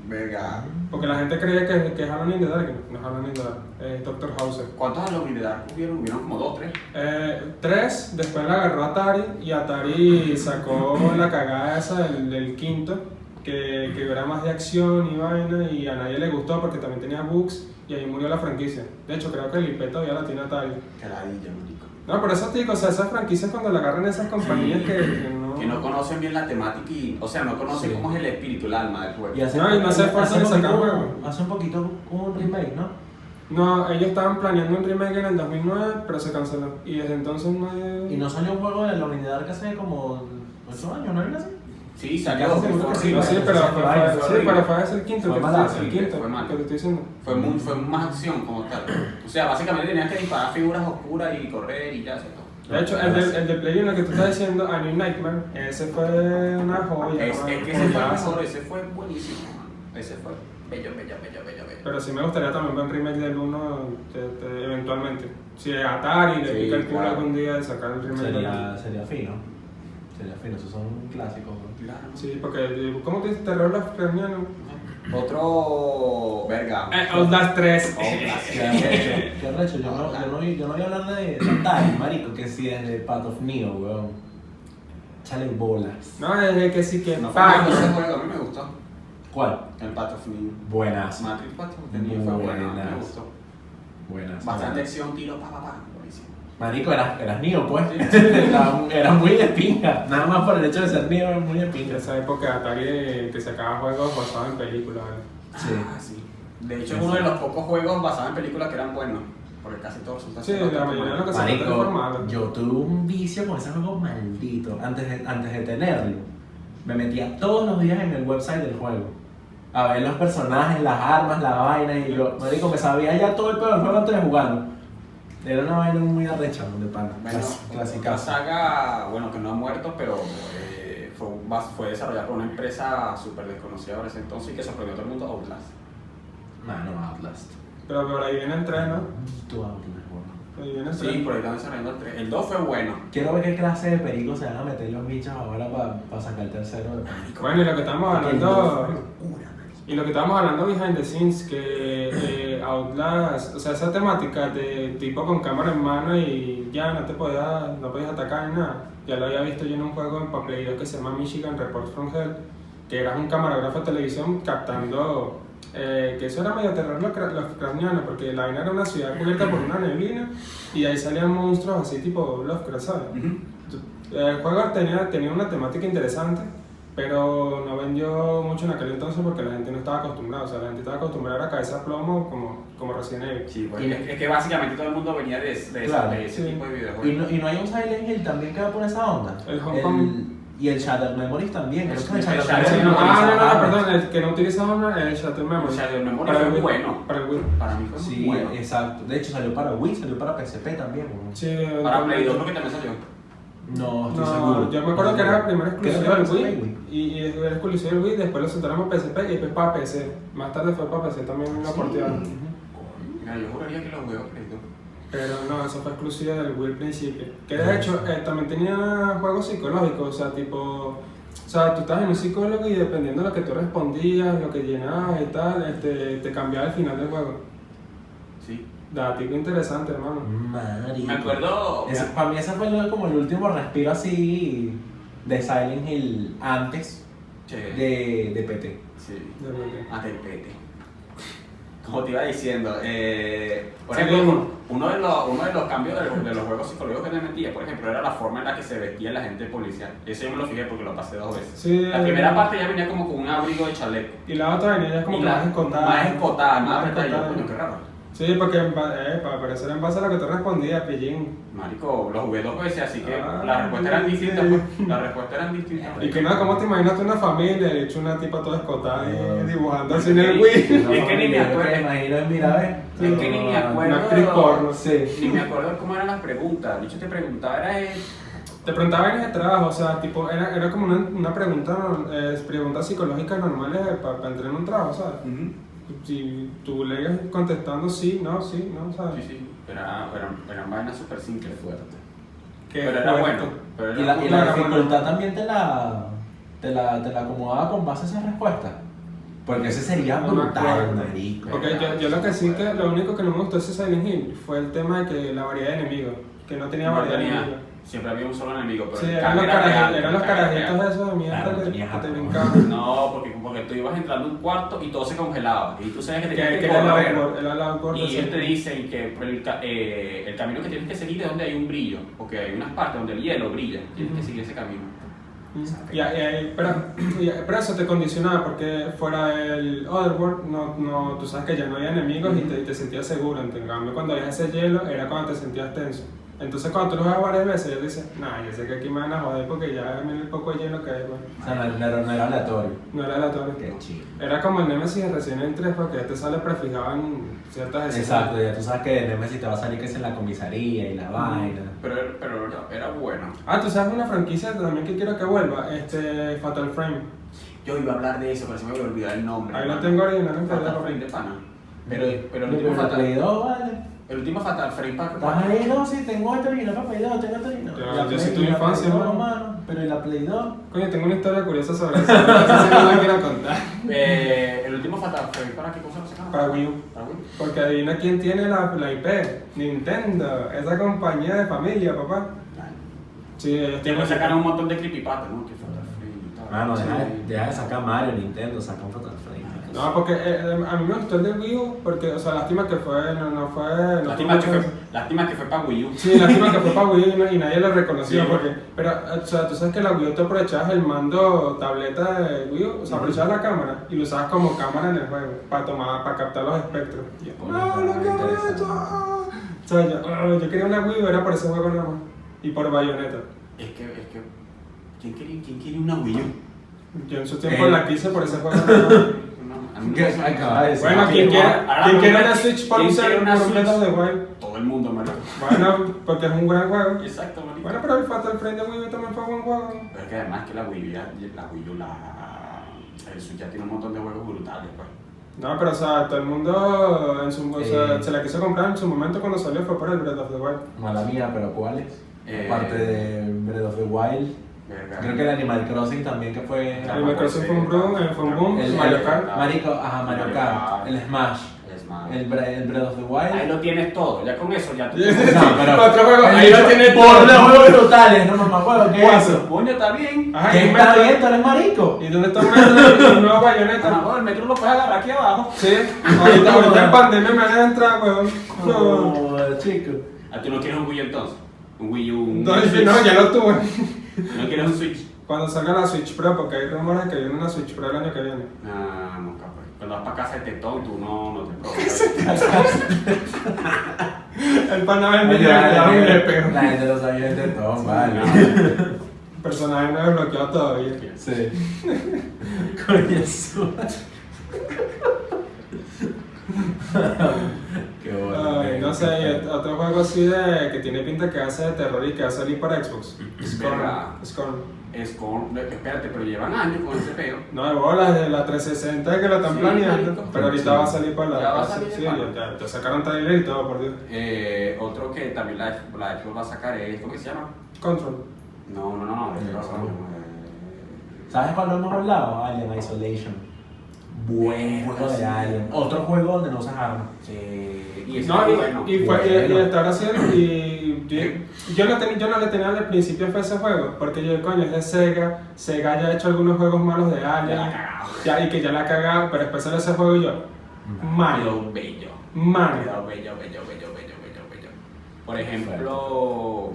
Verga. Porque la gente creía que es Alone in the Dark, no es Alone in the Dark, es Dr. Hauser. ¿Cuántos Alone in the Dark hubieron? Hubieron como 2, 3. 3, después la agarró Atari y Atari sacó la cagada esa del quinto, que era más de acción y vaina y a nadie le gustó porque también tenía bugs y ahí murió la franquicia. De hecho, creo que el IP todavía la tiene Atari. Que ladilla, marico. No, por eso te digo, o sea, esas franquicias cuando la agarran esas compañías que no... Que no conocen bien la temática y, o sea, no conocen Sí. cómo es el espíritu, el alma del juego. Y hace, No, y no se esfuerzan en sacar juego. Hace un poquito hubo un remake, ¿no? No, ellos estaban planeando un remake en el 2009, pero se canceló. Y desde entonces no hay... Y no salió un juego de la unidad que hace como 8 años, ¿no era así? Sí, salió. Casi Fue seguro que horrible. Sí, pero fue horrible. ese el quinto, Fue que malazo, el quinto, fue malo. que te estoy diciendo. Fue más acción como tal. O sea, básicamente tenías que disparar figuras oscuras y correr y ya se todo. De hecho, el de Play 1 que tú estás diciendo, A New Nightmare, ese fue una joya. Es ¿no? que ese fue el Joyazo. mejor, ese fue buenísimo, mano. Ese fue bello. Pero sí me gustaría también ver un remake del 1 eventualmente. Si Atari le Sí, pica el culo claro. algún día de sacar el remake del 1. Sería fino. Sería fino, esos son clásicos, bro. Claro. Sí, porque, ¿cómo te dices? Terror Lovecraftiano. Otro. Verga. Outlast 3. Qué arrecho, qué arrecho. Yo no voy a hablar de Atari, marico, que si es de Path of Neo, weón. Chale bolas. No, es que sí que No fue malo ese fuck. juego, a mí me gustó. ¿Cuál? El Path of Neo. Buenas. Matrix 4 tenía fue bueno, a mí me Buenas. gustó. Buenas. Bastante acción, tiro, pa. Buenísimo. Marico, eras Neo, pues. Era muy de pinga. Nada más por el hecho de ser Neo, era muy de En pinga. esa época Atari que sacaba juegos basados en películas. Sí. Ah, sí. De hecho, es uno de los pocos juegos basados en películas que eran buenos. Porque casi todos resultan Sí, ser la mayoría de lo que se Marico, transformado. yo tuve un vicio con ese juego maldito. Antes de tenerlo, me metía todos los días en el website del juego. A ver los personajes, las armas, la vaina. Y yo, marico, me sabía ya todo el pedo del juego antes de jugarlo. Era una vaina muy arrecha, de pana. Bueno, otra Clásica. saga, bueno, que no ha muerto, pero fue desarrollada por una empresa súper desconocida por ese entonces y que sorprendió a todo el mundo, Outlast. Mano, Outlast. Pero por ahí viene el 3, ¿no? Tu Outlast, bueno. Por ahí viene el 3. Sí, por ahí están desarrollando el 3. El 2 fue bueno. Quiero ver qué clase de pericos se van a meter los bichos ahora para sacar el tercero de pana. Bueno, y lo que estamos El dos hablando... fue locura, man. Y lo que estábamos hablando behind the scenes, que Outlast, o sea, esa temática de tipo con cámara en mano y ya no podías atacar ni nada. Ya lo había visto yo en un juego en Play 2 que se llama Michigan Report from Hell, que eras un camarógrafo de televisión captando, que eso era medio terror Lovecraftiano, porque la vaina era una ciudad cubierta por una neblina y ahí salían monstruos así tipo Lovecraft, ¿sabes? El juego tenía una temática interesante, pero no vendió mucho en aquel entonces porque la gente no estaba acostumbrada. O sea, la gente estaba acostumbrada a cabeza a plomo como Resident Evil. Sí, pues, Y- es que básicamente todo el mundo venía de ese sí. tipo de Y videojuegos. no hay un Silent Hill también que va por esa onda. El Homecoming. Y el Shattered Memories también. Creo que el El Shattered Shattered Sí, Memories no, Memories. no, perdón, el que no utilizaba el Shattered Memory. O sea, el Memory Para fue el Wii. bueno. Para el Wii. Para mí fue muy Sí, bueno. exacto. De hecho salió para Wii, salió para PSP también. ¿No? Sí, Para Play 2 creo que también salió. No, estoy No, seguro. yo me acuerdo que era primero exclusivo Creo del que Wii Wii. y era exclusivo del Wii, después lo soltaron para PSP y después para PC. Más tarde fue para PC también lo portearon. Mira, yo juraría que los juegos Play 2. Pero no, eso fue exclusivo del Wii al principio. Que de hecho también tenía juegos psicológicos, o sea, tipo. O sea, tú estabas en un psicólogo y dependiendo de lo que tú respondías, lo que llenabas y tal, te cambiaba el final del juego. Sí. Datico interesante, hermano. Marico. Me acuerdo. Para mí ese fue como el último respiro así de Silent Hill antes Che, de PT. sí. De repente. Ante el PT. Como te iba diciendo, por Sí, ejemplo, mismo. uno de los cambios de los juegos psicológicos que te metía, por ejemplo, era la forma en la que se vestía la gente policial. Eso yo me lo fijé porque lo pasé 2 veces. Sí, La primera parte ya venía como con un abrigo de chaleco. Y la otra venía ya como Y que más escotada. Más escotada, más Más apretada. Y yo, escotada. coño, qué raro. Sí, porque para parecer en base a lo que tú respondías, pillín. Marico, los jugué 2 veces, así que Ah, las respuestas eran distintas, sí. pues. Las respuestas eran distintas. Y que nada, ¿cómo te imaginas tú una familia? De hecho, una tipa toda escotada y No. dibujando así en el Wii. Es que ni me acuerdo. Me imagino en Mirabe. Es que ni me acuerdo. Una actriz porno, sí. Ni me acuerdo cómo eran las preguntas. De hecho, te preguntaba, era Te preguntaba en ese trabajo, o sea, tipo, era como una pregunta, preguntas psicológicas normales para entrar en un trabajo, ¿sabes? Si tú le ibas contestando sí, no, ¿sabes? Sí, eran vainas súper simples, fuertes. Qué Pero era fuerte. bueno. Pero Y era la Claro, dificultad también te la acomodaba con base a esas respuestas. Porque ese sería No me brutal, acuerdo. marico. Porque yo lo que sí que lo único que no me gustó de ese Silent Hill fue el tema de que la variedad de enemigos, que no tenía No variedad de tenía, enemigos. siempre había un solo enemigo, pero Sí, el eran los, cambio era real, eran los el cambio era carajitos real. esos de mierda Claro, que tenías te algo. brincaban. No, porque tú ibas entrando a un cuarto y todo se congelaba. Y tú sabes que Que tenías que era el correr. outboard, era el outboard Y de ellos te Silent Hill. dicen que por el camino que tienes que seguir es donde hay un brillo, porque hay unas partes donde el hielo brilla, tienes que seguir ese camino. Pero eso te condicionaba porque fuera del Otherworld, tú sabes que ya no había enemigos y te sentías seguro. En cambio, cuando había ese hielo era cuando te sentías tenso. Entonces, cuando tú lo juegas varias veces, ya dices, nah, yo sé que aquí me van a joder porque ya mira el poco de hielo que hay. Pues. O sea, no era aleatorio. No era aleatorio. Qué chido. Era como el Nemesis de Resident Evil 3 porque ya te sale prefijado en ciertas escenas. Exacto, ya tú sabes que de Nemesis te va a salir que es en la comisaría y la vaina. Pero era bueno. Ah, tú sabes una franquicia también que quiero que vuelva, Fatal Frame. Yo iba a hablar de eso, pero se me había olvidado el nombre. Ahí lo tengo original en Fatal Fatal Frame de Frame. pana. Pero el Pero último la Play Fatal, 2, vale. el último Fatal Frame para ¿Estás ahí? No, sí, tengo este original para Play 2, tengo este original. Yo- La yo Play- sí tuve la Play infancia, 2, ¿no? mano, pero ¿y la Play 2? Coño, tengo una historia curiosa sobre eso, pero esa sí no la quiero contar. el último Fatal Frame, ¿para qué cosa lo sacaron? Para Wii U. Para Wii U. Porque adivina quién tiene la IP, Nintendo, esa compañía de familia, papá. Sí, ellos tienen Después sacaron un montón de creepypasta, ¿no? Que Fatal Frame y tal. Mano, Sí. deja de sacar Mario, Nintendo, saca un Fatal Frame. No, porque a mí me gustó el de Wii U, porque, o sea, lástima que fue, no fue... Lástima que fue para Wii U. Sí, lástima que fue para Wii U y nadie lo reconoció, Sí, porque... Pero, o sea, tú sabes que la Wii U te aprovechabas el mando tableta de Wii U, o sea, aprovechabas la cámara y lo usabas como cámara en el juego, para captar los espectros. Y yo, Coño, ¡ah, lo que interesante. he hecho! O sea, yo quería una Wii U, era por ese juego nada más. Y por Bayonetta. Es que, ¿quién quiere una Wii U? Yo en su tiempo la quise por ese juego nada más. A mí ¿Qué? me gusta. Acaba de decir. Bueno, ¿quién quiere una Switch por ¿Quién usar quiere una por un Switch? Breath of the Wild? Todo el mundo, marico. Bueno, porque es un gran juego. Exacto, marico. Bueno, pero el Fatal Frame de Wii U también fue un buen juego. Pero es que además que la Wii U, el Switch ya tiene un montón de juegos brutales, pues. No, pero o sea, todo el mundo o sea, Sí. se la quiso comprar en su momento cuando salió fue por el Breath of the Wild. Mala mía, pero ¿cuáles? Eh, Aparte de Breath of the Wild, Verga. creo que el Animal Crossing también que fue... Ah, El Crossing fue un boom, El Mario Kart. Marico, ajá, Mario Kart, el Smash, Es más. el Breath of the Wild. Ahí lo tienes todo, ya con eso ya tú. No, pero... Otro juego, el ahí lo bicho- tiene por todo. los juegos brutales, no mamá, huevo, ¿qué es eso? Coño, está bien. Ajá, ¿Qué y está Metro- bien? ¿Tú eres marico? ¿Y dónde está un nuevo Bayonetta? Ah, el metro lo puedes agarrar aquí abajo. Sí, ahorita en pandemia me van a entrar, weón. No, No, chico. Ah, tú no quieres un Wii entonces. Un Wii U. Un no, Switch. no, ya lo tuve. No quieres un Switch. Cuando salga la Switch Pro, porque hay rumores que viene una Switch Pro el año que viene. Ah, no, capaz. Cuando vas para casa de tetón, tú no te provocas. El pana del Oye, video le da un la lepe. gente lo sabía de todo, vale. Personaje no desbloqueado todavía. Sí. Coño, su- Qué bueno. Ay, no sé, y otro juego así de que tiene pinta que hace de terror y que va a salir para Xbox. Verdad. Scorn. Espérate, pero llevan años con ese peo. No, de bolas de la 360 que la están Sí, planeando, marico. pero ahorita Sí. va a salir para la. Ya va a salir, sí, pana. ya sacaron trailer y todo, por Dios. Otro que también la Xbox va a sacar es, ¿cómo que se llama? Control. No, este va a salir. ¿Sabes cuál hemos hablado? Alien Isolation. Buen juego de Alien. Otro juego donde no usas armas. Y ese No, es bueno. y hasta ahora sí, y yo no le tenía al principio fe a ese juego, porque yo, coño, es de Sega ya ha hecho algunos juegos malos de Alien, Ya la ha cagado. y que ya la ha cagado, pero después sale ese juego y yo, malo, Bello. malo. Bello. Por ejemplo,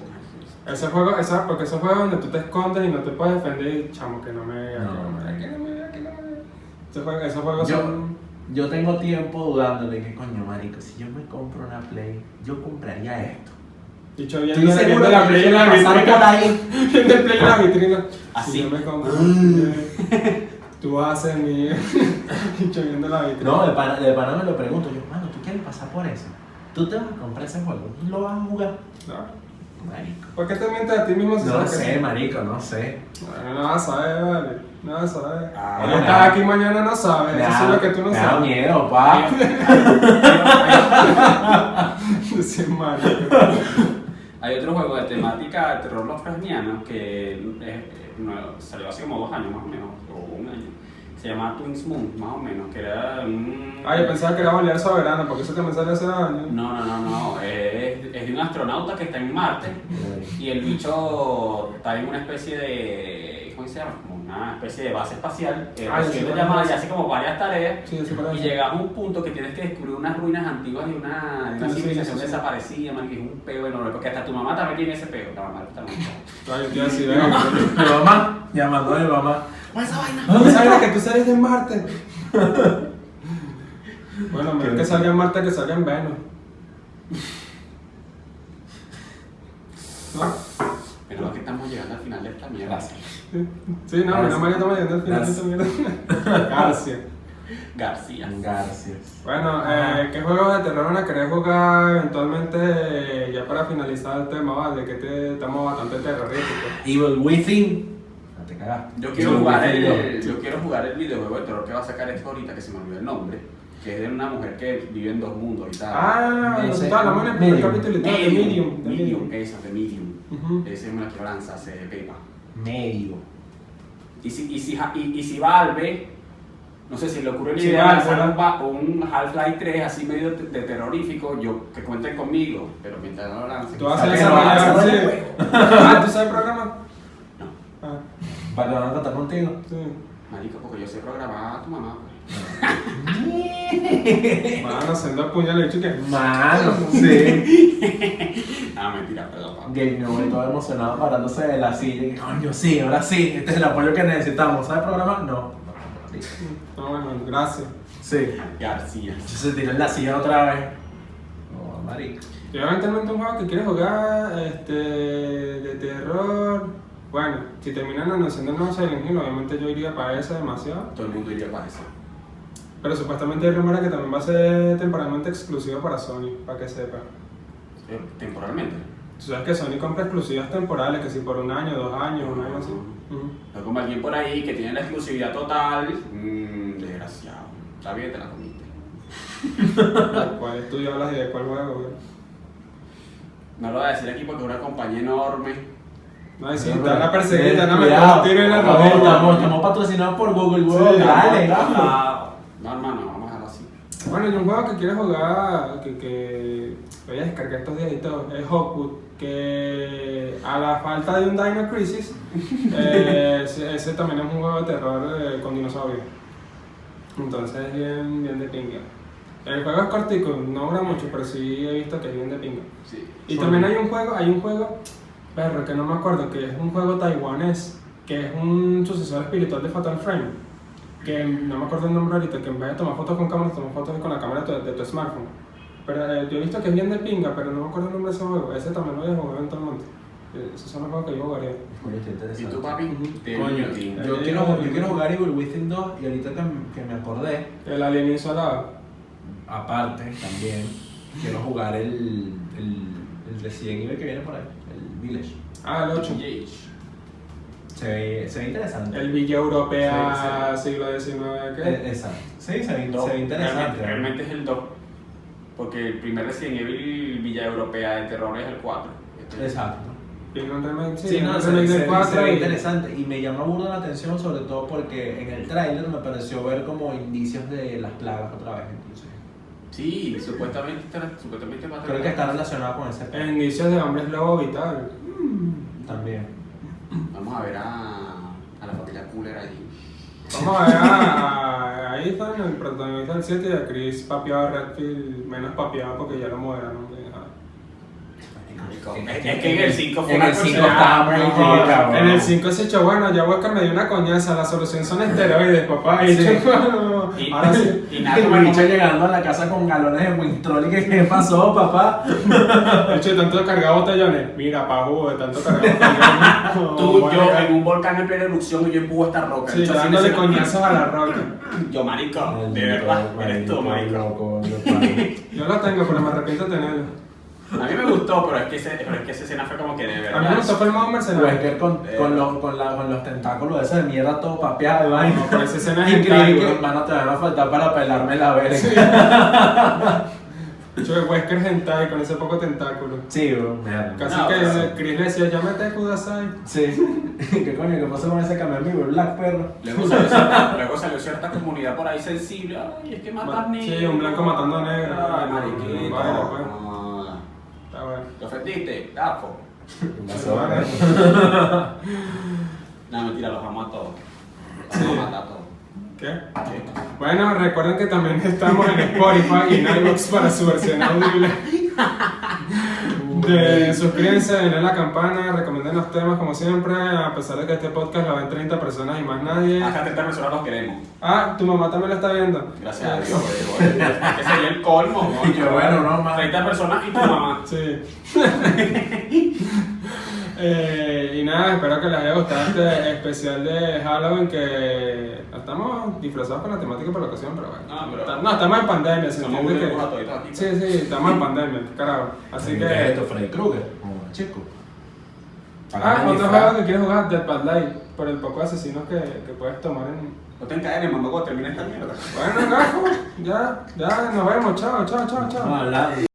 Ese juego, porque esos juegos donde tú te escondes y no te puedes defender y chamo, que no me vea, No. que no me vea. Esos juegos Yo, son... yo tengo tiempo dudando de que, coño, marico, si yo me compro una Play, yo compraría esto. Dicho Estoy viendo seguro la que Play en quiero la pasar por vitrina. ahí. Viendo el Play en la vitrina. Así. Si yo me compro... Tú vas a ser mi... Dicho viendo la vitrina. No, de pana me lo pregunto. Yo, mano, ¿tú quieres pasar por eso? ¿Tú te vas a comprar ese juego? ¿Tú lo vas a jugar? No. Marico. ¿Por qué te mientes a ti mismo si No sabes que sé, sí? marico, no sé. Bueno, no vas a saber, vale. No vas a saber. Ah, Hoy me estás da- aquí, mañana no sabes. Eso sí es lo que tú no me da sabes. miedo, pa. Sí, marico. hay otro juego de temática de terror lovecraftiano que salió hace como 2 años más o menos, o un año, Se llamaba Twins Moon, más o menos, que era un... Ah, yo pensaba que era Balear Soberano, porque eso también salió hace años. No, es de un astronauta que está en Marte y el bicho está en una especie de, ¿cómo se llama? Como una especie de base espacial, recibiendo llamadas y hace como varias tareas Sí, eso y parece. llegas a un punto que tienes que descubrir unas ruinas antiguas de una Sí, civilización sí. desaparecida, man, que es un peo enorme, porque hasta tu mamá también tiene ese peo, la mamá también. Ay, yo así, Mi mamá, llamando a mi mamá. ¿Dónde sabes que tú sales de Marte? Bueno, mejor que salga en Marte que salga en Venus. ¿No? Pero que estamos llegando al final de esta mierda. Sí, no, menos mal que estamos llegando al final de esta mierda. Gracias. García. Gracias. Bueno, ¿qué juegos de terror van a querer jugar eventualmente ya para finalizar el tema, vale? Que estamos bastante terroríficos. Evil Within. No te cagaste. Yo quiero jugar el videojuego de terror que va a sacar esto ahorita, que se me olvidó el nombre, que es de una mujer que vive en dos mundos y tal. Ah, Ese- nosotros hablamos en el primer Medium. capítulo y todo, de Medium. de Medium, esa, de Medium. Ujú. Ese me la quiero lanzar, se pepa. Medio. Y si Valve, no sé si le ocurre la Sí, idea de Valve, hacer ¿verdad? un Half-Life 3 así medio de terrorífico, yo que cuenten conmigo, pero mientras no lo lancen. Tú vas a ser ¿Sabes que no vas a desarrollador, hacer sí. el juego? Ah, ¿tú sabes programar? No, Ah, ¿Para que van a contar contigo? sí. marico, porque yo sé programar a tu mamá. Pues. Van haciendo puñales, chique. Mano, sí. Ah, mentira, perdón, papá. Game Over todo emocionado parándose de la silla y coño, sí, ahora sí, este es el apoyo que necesitamos. ¿Sabes programar? No. Sí. No, bueno, gracias. Sí. García. Se tiró en la silla otra vez. No, marico. Yo eventualmente un juego que quieres jugar de terror. Bueno, si terminan anunciando el nuevo Silent Hill, obviamente yo iría para ese demasiado. Todo el mundo iría para eso. Pero supuestamente hay rumores que también va a ser temporalmente exclusivo para Sony, para que sepa. Temporalmente. Tú sabes que Sony compra exclusivas temporales, que si por un año, 2 años, un año así. Ujú. No como alguien por ahí que tiene la exclusividad total. Desgraciado. Está bien, te la comiste. ¿De cuál estudio hablas y de cuál juego, güey? No lo voy a decir aquí porque es una compañía enorme. No, y si te van a perseguir, te van a meter Cuidado. un tiro en la Estamos- rodilla. Estamos patrocinados por Google, weón. Sí, Dale, vamos. dale. No, hermano, vamos a dejarlo así. Bueno, y un juego que quieres jugar, que voy a descargar estos días y todo, es Hawkwood, que a la falta de un Dino Crisis, ese también es un juego de terror con dinosaurios. Entonces es bien de pinga. El juego es cortico, no dura mucho, pero sí he visto que es bien de pinga. Sí. Y también hay un juego, perro, que no me acuerdo, que es un juego taiwanés, que es un sucesor espiritual de Fatal Frame, que no me acuerdo el nombre ahorita, que en vez de tomar fotos con cámaras, tomas fotos con la cámara de tu smartphone. Pero yo he visto que es bien de pinga, pero no me acuerdo el nombre de ese juego. Ese también lo voy a jugar eventualmente. Esos son los juegos que yo jugaría. Coño, está ¿Y interesante. tú, papi? Te Coño, metí. yo quiero jugar Evil Within 2 y ahorita que me acordé, El Alien Isolado. aparte también, quiero jugar el Resident Evil que viene por ahí, el Village. Ah, el 8. Se ve interesante. El Villa Europea, siglo XIX, ¿qué? Exacto. Sí, se ve interesante. Realmente es el 2. Porque el primer Resident Evil Villa Europea de terror es el 4. Exacto. Tiene un remake, Sí, no, un se remake del 4 ve y- interesante y me llama mucho la atención sobre todo porque en el tráiler me pareció ver como indicios de las plagas otra vez, entonces Sí, supuestamente va a creo que está relacionado con ese tema Indicios de hombres lobo vital. también. Vamos a ver a la familia Cooler allí. Vamos a ver a Ethan, el protagonista del 7, y a Chris papeado Redfield, menos papeado porque ya lo moderaron. Es que en el 5 fue En una el 5 cosa- estaba muy No, cabrón. en el 5 se echó, bueno, ya Oscar me dio una coñaza, la solución son esteroides, papá. Y Sí. yo, bueno, Y- ahora sí. Y nada, El como bicho llegando a la casa con galones de Winstrol y que ¿qué pasó, papá? De hecho, de tanto cargar botellones. Mira, pa' jugo, de tanto cargar botellones. No, tú, bueno, yo ya. en un volcán en plena erupción y yo empujo esta roca. Sí, Yo así dándole me- coñazos a la roca. Yo, marico, de verdad, eres tú, marico. Loco, Yo lo tengo, pero me arrepiento de tenerlo. A mí me gustó, pero es que esa escena fue como que de verdad. A mí me gustó fue el modo mercenario. Wesker con los tentáculos esos de mierda todo papeado y vaina. No, pero esa escena es Increíble hentai, que bro. hermano te van a faltar para pelarme la verga. Mucho de Wesker Hentai con ese poco tentáculo. Sí, bro, mierda. Casi No, que pues, Chris le decía, llámate Kudasai. Sí. ¿Qué coño? ¿Qué pasó con ese cambio amigo? Black perro. Luego salió cierta comunidad por ahí sensible. Ay, es que matas negros. Sí, un blanco matando a negro. Ay, mariquito. Vale, pues. Ah, Está bueno. ¿te ofendiste? Gafo. ¿Qué pasó, bro? No, mentira, los amo a todos. Sí. Los amo a matar a todos. ¿Qué? ¿Qué? Bueno, recuerden que también estamos en Spotify y en iVoox para su versión audible. Suscríbanse, denle a la campana, recomienden los temas como siempre, a pesar de que este podcast lo ven 30 personas y más nadie. Hasta 30 personas los queremos. Ah, tu mamá también lo está viendo. Gracias a Dios, güey. Que sería el colmo, ¿no? Y que bueno, no, más. 30 personas y tu mamá. Sí. Y nada, espero que les haya gustado este especial de Halloween, que estamos disfrazados con la temática por la ocasión, pero bueno. No, pero- No, estamos en pandemia, se Somos entiende muy que... locos toditos aquí. Sí, sí, estamos en pandemia, carajo. Así ¿Qué es esto? que... Freddy Krueger. Chico. Otro juego que quieres jugar, Dead by Daylight, por el poco de asesinos que puedes tomar en... No te encadenes, mamá, cuando termine esta mierda. Bueno, gafo, ya, nos vemos, chao. No, hablando.